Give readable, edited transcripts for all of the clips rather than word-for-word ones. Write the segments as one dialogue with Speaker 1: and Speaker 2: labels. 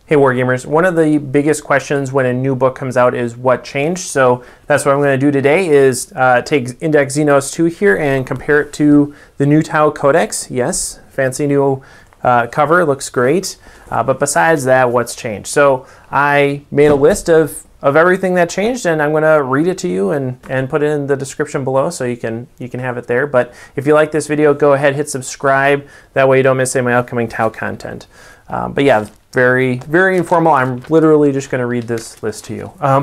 Speaker 1: Hey Wargamers, one of the biggest questions when a new book comes out is what changed. So that's what I'm going to do today is take Index Xenos 2 here and compare it to the new T'au Codex. Yes, fancy new cover, looks great. But besides that, what's changed? So I made a list of everything that changed, and I'm going to read it to you and put it in the description below so you can have it there. But if you like this video, go ahead, hit subscribe. That way you don't miss any of my upcoming T'au content. But yeah, very, very informal. I'm literally just going to read this list to you. All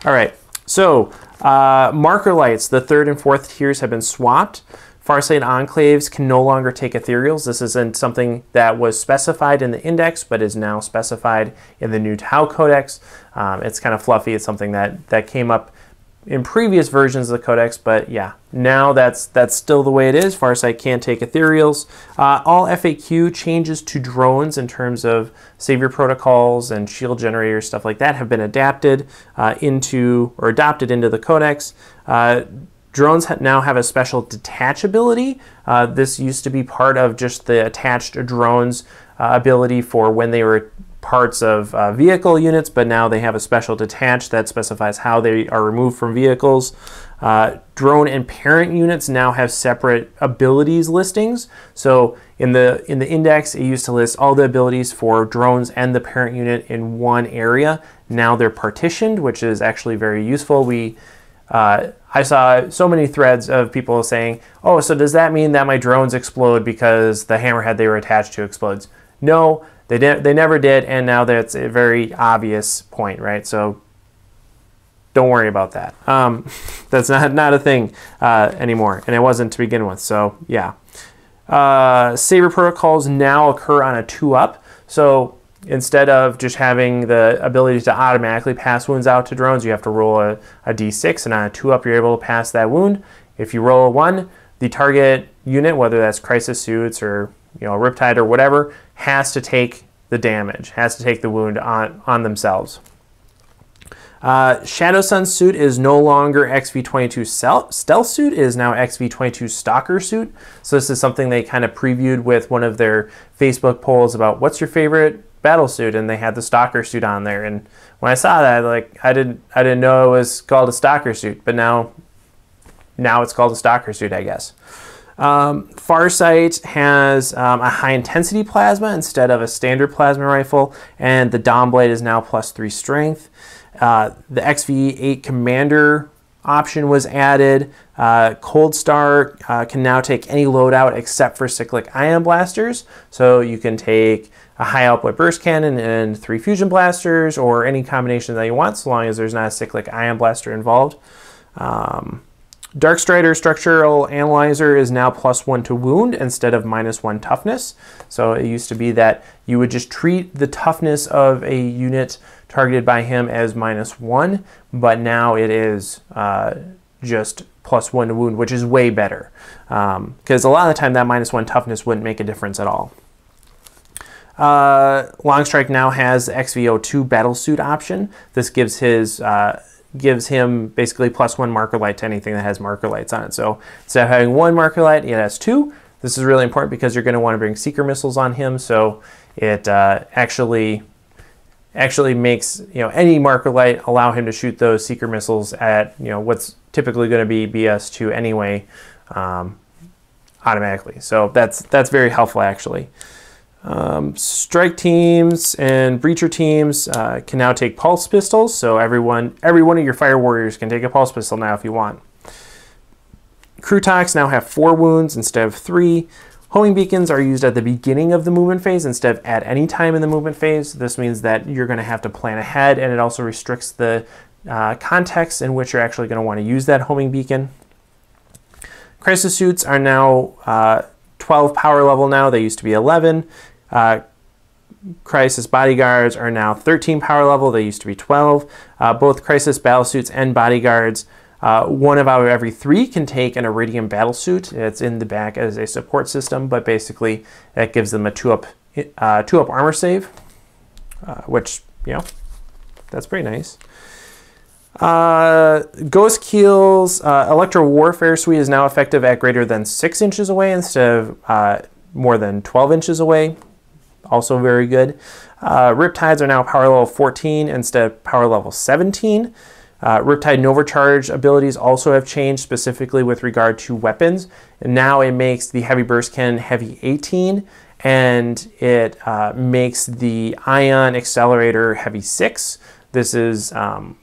Speaker 1: right. So Markerlights, the 3rd and 4th tiers have been swapped. Farsight Enclaves can no longer take ethereals. This isn't something that was specified in the index, but is now specified in the new T'au Codex. It's kind of fluffy. It's something that came up in previous versions of the Codex, but yeah, now that's still the way it is. Farsight can't take ethereals. All FAQ changes to drones in terms of savior protocols and shield generators, stuff like that, have been adapted adopted into the Codex. Drones now have a special detach ability. This used to be part of just the attached drones ability for when they were parts of vehicle units, but now they have a special detach that specifies how they are removed from vehicles. Drone and parent units now have separate abilities listings. So in the index, it used to list all the abilities for drones and the parent unit in one area. Now they're partitioned, which is actually very useful. I saw so many threads of people saying, oh, so does that mean that my drones explode because the hammerhead they were attached to explodes? No, they never did, and now that's a very obvious point, right? So don't worry about that. That's not a thing anymore, and it wasn't to begin with, so yeah. Saber protocols now occur on a 2-up, so instead of just having the ability to automatically pass wounds out to drones, you have to roll a d6, and on a 2-up, you're able to pass that wound. If you roll a 1, the target unit, whether that's Crisis Suits or Riptide or whatever, has to take the damage, has to take the wound on themselves. Shadowsun suit is no longer XV8 Stealth Suit, it is now XV8 Stalker Suit. So this is something they kind of previewed with one of their Facebook polls about what's your favorite Battlesuit, and they had the Stalker Suit on there. And when I saw that, I didn't know it was called a Stalker Suit, but now it's called a Stalker Suit, I guess. Farsight has a high intensity plasma instead of a standard plasma rifle, and the Dawnblade is now +3 strength. The XV8 Commander option was added. Coldstar can now take any loadout except for cyclic ion blasters, so you can take a high output burst cannon and 3 fusion blasters, or any combination that you want, so long as there's not a cyclic ion blaster involved. Darkstrider Structural Analyzer is now +1 to wound instead of -1 toughness. So it used to be that you would just treat the toughness of a unit targeted by him as -1, but now it is just +1 to wound, which is way better. Because a lot of the time that -1 toughness wouldn't make a difference at all. Longstrike now has the XV8 Battlesuit option. This gives him basically +1 marker light to anything that has marker lights on it. So instead of having 1 marker light, it has 2. This is really important because you're going to want to bring seeker missiles on him. So it actually makes any marker light allow him to shoot those seeker missiles at what's typically going to be BS2 anyway, automatically. So that's very helpful actually. Strike teams and breacher teams can now take pulse pistols, so every one of your fire warriors can take a pulse pistol now if you want. Krootox now have 4 wounds instead of 3. Homing beacons are used at the beginning of the movement phase instead of at any time in the movement phase. This means that you're going to have to plan ahead, and it also restricts the context in which you're actually going to want to use that homing beacon. Crisis Suits are now 12 power level now. They used to be 11. Crisis Bodyguards are now 13 power level. They used to be 12. Both Crisis Battlesuits and Bodyguards, 1 out of every 3 can take an Iridium Battlesuit. It's in the back as a support system, but basically that gives them a 2-up armor save, which, that's pretty nice. Ghost Keel's Electro Warfare Suite is now effective at greater than 6 inches away instead of more than 12 inches away. Also very good. Riptides are now power level 14 instead of power level 17. Riptide Nova Charge abilities also have changed, specifically with regard to weapons. And now it makes the Heavy Burst Cannon Heavy 18, and it makes the Ion Accelerator Heavy 6. This is a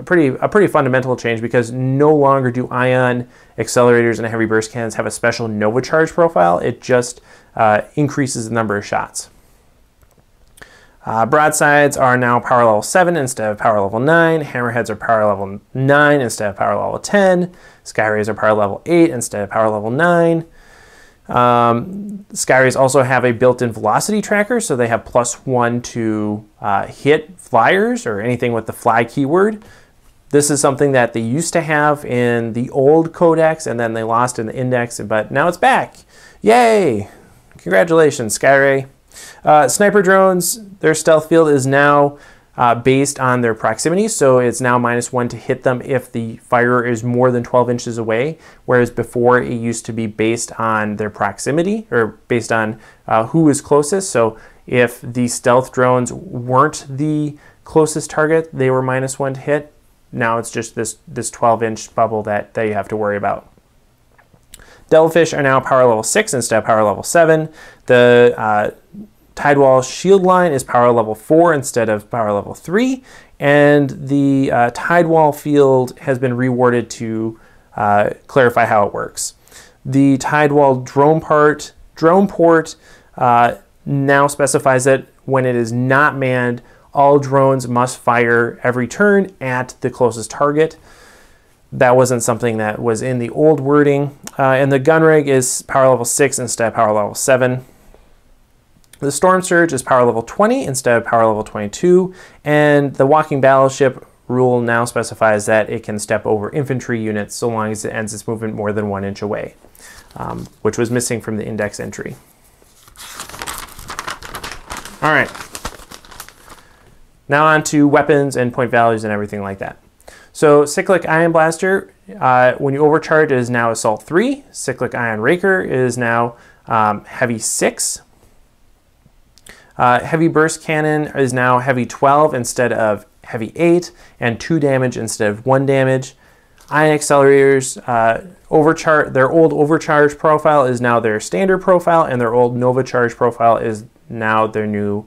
Speaker 1: pretty fundamental change, because no longer do Ion Accelerators and Heavy Burst Cannons have a special Nova Charge profile. It just increases the number of shots. Broadsides are now power level 7 instead of power level 9. Hammerheads are power level 9 instead of power level 10. Skyrays are power level 8 instead of power level 9. Skyrays also have a built-in velocity tracker, so they have +1 to hit flyers or anything with the fly keyword. This is something that they used to have in the old Codex, and then they lost in the Index, but now it's back. Yay! Congratulations, Skyray. Sniper drones, their stealth field is now based on their proximity, so it's now -1 to hit them if the firer is more than 12 inches away, whereas before it used to be based on their proximity, or based on who is closest. So if the stealth drones weren't the closest target, they were -1 to hit. Now it's just this 12-inch bubble that you have to worry about. Devilfish are now power level 6 instead of power level 7. The Tidewall shield line is power level 4 instead of power level 3. And the Tidewall field has been reworded to clarify how it works. The Tidewall drone port now specifies that when it is not manned, all drones must fire every turn at the closest target. That wasn't something that was in the old wording. And the gun rig is power level 6 instead of power level 7. The Storm Surge is power level 20 instead of power level 22. And the Walking Battleship rule now specifies that it can step over infantry units so long as it ends its movement more than 1 inch away, which was missing from the Index entry. All right. Now on to weapons and point values and everything like that. So Cyclic Ion Blaster, when you overcharge, is now Assault 3. Cyclic Ion Raker is now Heavy 6. Heavy Burst Cannon is now Heavy 12 instead of Heavy 8, and 2 damage instead of 1 damage. Ion Accelerators, their old overcharge profile is now their standard profile, and their old Nova Charge profile is now their new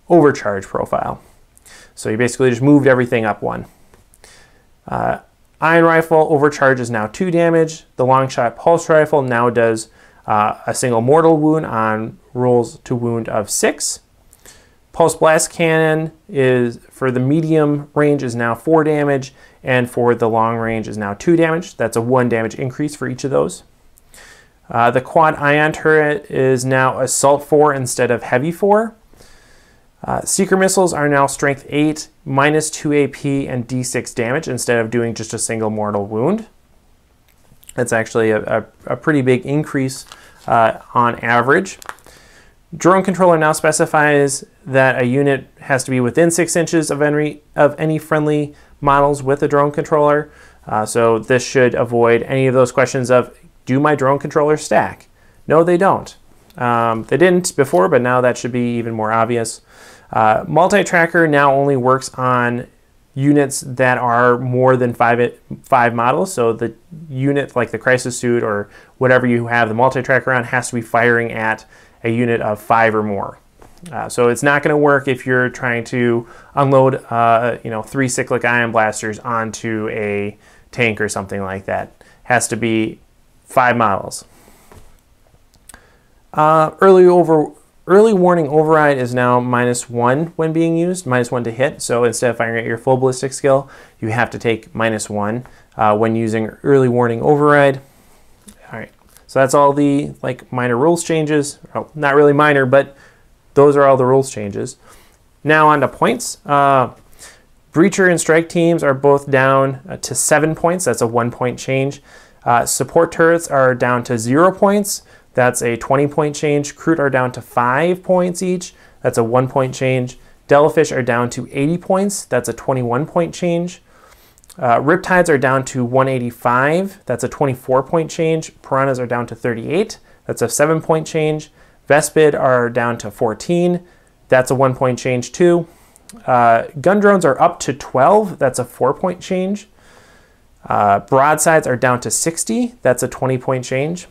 Speaker 1: overcharge profile. So you basically just moved everything up 1. Ion Rifle overcharge is now 2 damage. The Longshot Pulse Rifle now does a single mortal wound on rolls to wound of 6. Pulse Blast Cannon is, for the medium range, is now 4 damage, and for the long range is now 2 damage. That's a 1 damage increase for each of those. The Quad Ion Turret is now Assault 4 instead of Heavy 4. Seeker Missiles are now Strength 8, -2 AP, and D6 damage instead of doing just a single mortal wound. That's actually a pretty big increase on average. Drone Controller now specifies that a unit has to be within 6 inches of any friendly models with a drone controller. So this should avoid any of those questions of, do my drone controllers stack? No, they don't. They didn't before, but now that should be even more obvious. Multi-tracker now only works on units that are more than 5 models. So the unit like the Crisis Suit or whatever you have the multi-tracker on has to be firing at a unit of 5 or more. So it's not going to work if you're trying to unload 3 Cyclic Ion Blasters onto a tank or something like that. It has to be 5 models. Early Warning Override is now -1 when being used, -1 to hit. So instead of firing at your full ballistic skill, you have to take -1 when using Early Warning Override. All right, so that's all the minor rules changes. Well, not really minor, but those are all the rules changes. Now on to points. Breacher and Strike teams are both down to 7 points. That's a 1-point change. Support turrets are down to 0 points. That's a 20-point change. Kroot are down to 5 points each. That's a 1-point change. Devilfish are down to 80 points. That's a 21-point change. Riptides are down to 185. That's a 24-point change. Piranhas are down to 38. That's a 7-point change. Vespid are down to 14. That's a 1 point change too. Gun drones are up to 12. That's a 4 point change. Broadsides are down to 60. That's a 20 point change.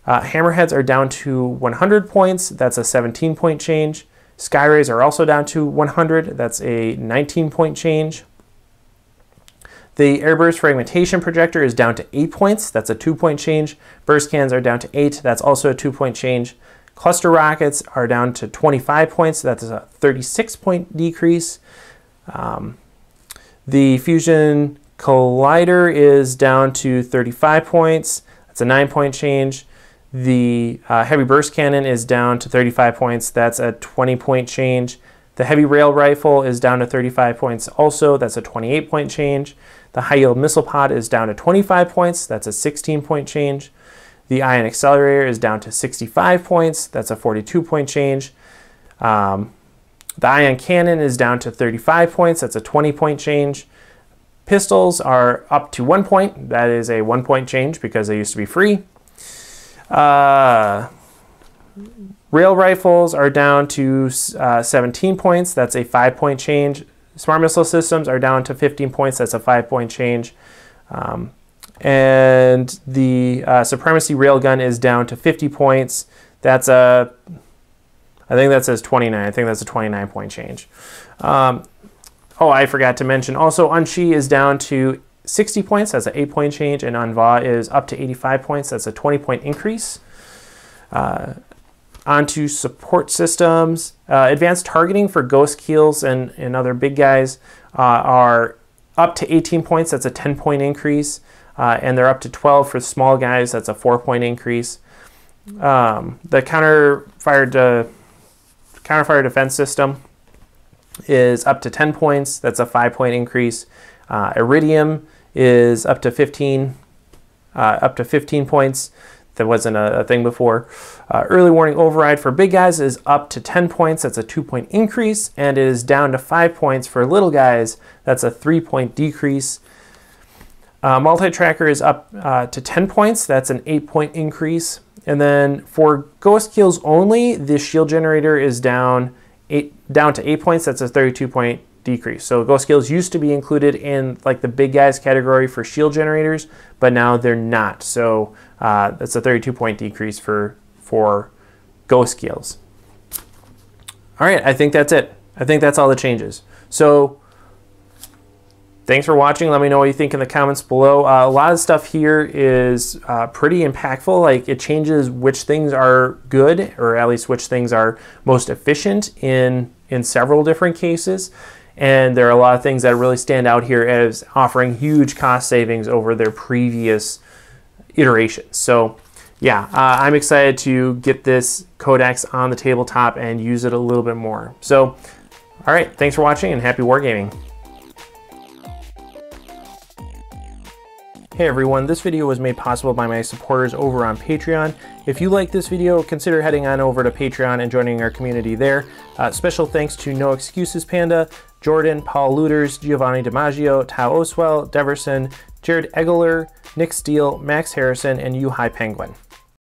Speaker 1: Hammerheads are down to 100 points. That's a 17 point change. Skyrays are also down to 100. That's a 19 point change. The airburst fragmentation projector is down to 8 points. That's a 2 point change. Burst cannons are down to 8. That's also a 2 point change. Cluster rockets are down to 25 points. That's a 36 point decrease. The fusion collider is down to 35 points. That's a 9 point change. The heavy burst cannon is down to 35 points. That's a 20 point change. The heavy rail rifle is down to 35 points also. That's a 28 point change. The high yield missile pod is down to 25 points. That's a 16 point change. The ion accelerator is down to 65 points. That's a 42 point change. The ion cannon is down to 35 points. That's a 20 point change. Pistols are up to 1 point. That is a 1 point change because they used to be free. Rail rifles are down to 17 points. That's a 5 point change. Smart missile systems are down to 15 points. That's a 5 point change. And the supremacy railgun is down to 50 points. That's a, I think that says 29. I think that's a 29 point change. Oh, I forgot to mention also Unshi is down to 60 points. That's an 8 point change. And Anva is up to 85 points. That's a 20 point increase. Onto support systems. Advanced targeting for ghost keels and other big guys are up to 18 points. That's a 10 point increase. And they're up to 12 for small guys. That's a 4 point increase. The counterfire defense system is up to 10 points. That's a 5 point increase. Iridium is up to 15 points. That wasn't a thing before. Early warning override for big guys is up to 10 points. That's a 2 point increase. And it is down to 5 points for little guys. That's a 3 point decrease. Multi-tracker is up to 10 points. That's an 8 point increase. And then for ghost kills only, the shield generator is down to 8 points. That's a 32 point decrease. So ghost kills used to be included in like the big guys category for shield generators, but now they're not. So that's a 32 point decrease for ghost kills. All right, I think that's it. I think that's all the changes. So thanks for watching. Let me know what you think in the comments below. A lot of stuff here is pretty impactful. Like it changes which things are good, or at least which things are most efficient in several different cases. And there are a lot of things that really stand out here as offering huge cost savings over their previous iterations. So yeah, I'm excited to get this codex on the tabletop and use it a little bit more. So, all right, thanks for watching and happy wargaming. Hey everyone, this video was made possible by my supporters over on Patreon. If you like this video, consider heading on over to Patreon and joining our community there. Special thanks to No Excuses Panda, Jordan, Paul Luters, Giovanni DiMaggio, T'au Oswell, Deverson, Jared Eggeler, Nick Steele, Max Harrison, and You High Penguin.